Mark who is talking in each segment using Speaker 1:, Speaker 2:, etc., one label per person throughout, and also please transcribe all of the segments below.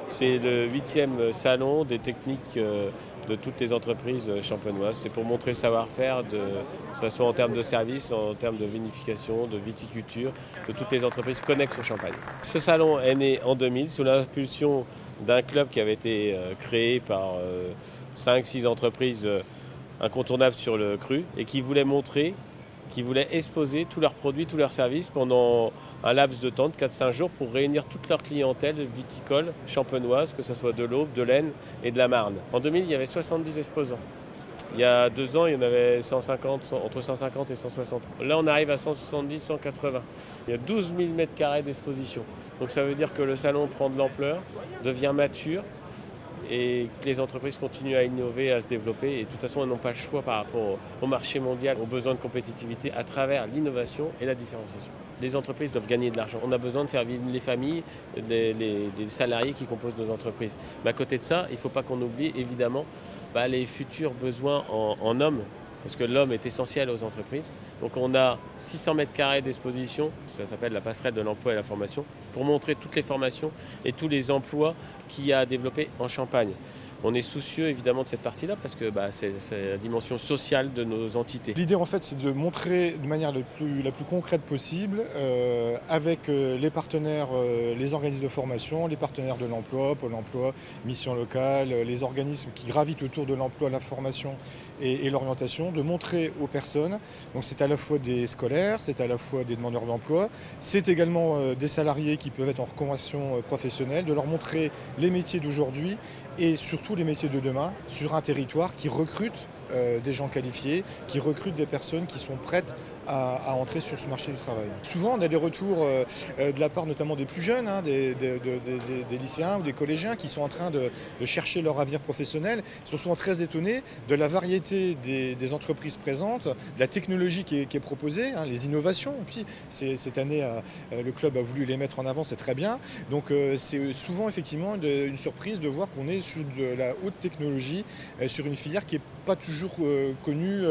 Speaker 1: C'est le 8e salon des techniques de toutes les entreprises champenoises. C'est pour montrer le savoir-faire, que ce soit en termes de services, en termes de vinification, de viticulture, de toutes les entreprises connexes au champagne. Ce salon est né en 2000 sous l'impulsion d'un club qui avait été créé par 5-6 entreprises incontournables sur le cru et qui voulait montrer, qui voulaient exposer tous leurs produits, tous leurs services pendant un laps de temps de 4-5 jours pour réunir toute leur clientèle viticole champenoise, que ce soit de l'Aube, de l'Aisne et de la Marne. En 2000, il y avait 70 exposants. Il y a 2 ans, il y en avait 150, entre 150 et 160. Là, on arrive à 170, 180. Il y a 12 000 m² d'exposition. Donc ça veut dire que le salon prend de l'ampleur, devient mature, et que les entreprises continuent à innover, à se développer. Et de toute façon, elles n'ont pas le choix par rapport au marché mondial, aux besoins de compétitivité à travers l'innovation et la différenciation. Les entreprises doivent gagner de l'argent. On a besoin de faire vivre les familles, des salariés qui composent nos entreprises. Mais à côté de ça, il ne faut pas qu'on oublie évidemment les futurs besoins en hommes. Parce que l'homme est essentiel aux entreprises. Donc on a 600 m² d'exposition, ça s'appelle la passerelle de l'emploi et la formation, pour montrer toutes les formations et tous les emplois qu'il y a à développer en Champagne. On est soucieux évidemment de cette partie-là parce que c'est la dimension sociale de nos entités.
Speaker 2: L'idée en fait c'est de montrer de manière la plus concrète possible avec les partenaires, les organismes de formation, les partenaires de l'emploi, Pôle emploi, Mission locale, les organismes qui gravitent autour de l'emploi, la formation et l'orientation, de montrer aux personnes, donc c'est à la fois des scolaires, c'est à la fois des demandeurs d'emploi, c'est également des salariés qui peuvent être en reconversion professionnelle, de leur montrer les métiers d'aujourd'hui et surtout les métiers de demain sur un territoire qui recrute des gens qualifiés, qui recrutent des personnes qui sont prêtes à entrer sur ce marché du travail. Souvent, on a des retours de la part notamment des plus jeunes, des lycéens ou des collégiens qui sont en train de chercher leur avenir professionnel. Ils sont souvent très étonnés de la variété des entreprises présentes, de la technologie qui est proposée, les innovations. Et puis, cette année, le club a voulu les mettre en avant, c'est très bien. Donc, c'est souvent effectivement une surprise de voir qu'on est sur de la haute technologie, sur une filière qui n'est pas toujours connue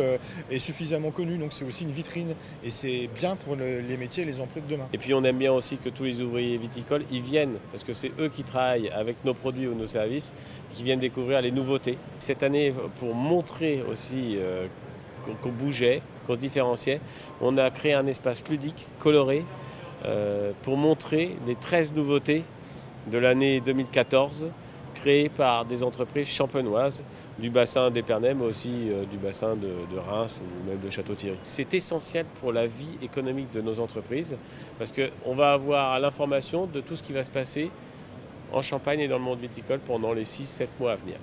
Speaker 2: et suffisamment connue. Donc, c'est aussi une vitrine. Et c'est bien pour les métiers et les emplois de demain.
Speaker 1: Et puis on aime bien aussi que tous les ouvriers viticoles y viennent, parce que c'est eux qui travaillent avec nos produits ou nos services, qui viennent découvrir les nouveautés. Cette année, pour montrer aussi qu'on bougeait, qu'on se différenciait, on a créé un espace ludique, coloré, pour montrer les 13 nouveautés de l'année 2014, créées par des entreprises champenoises du bassin d'Épernay, mais aussi du bassin de Reims ou même de Château-Thierry. C'est essentiel pour la vie économique de nos entreprises parce qu'on va avoir l'information de tout ce qui va se passer en Champagne et dans le monde viticole pendant les 6-7 mois à venir.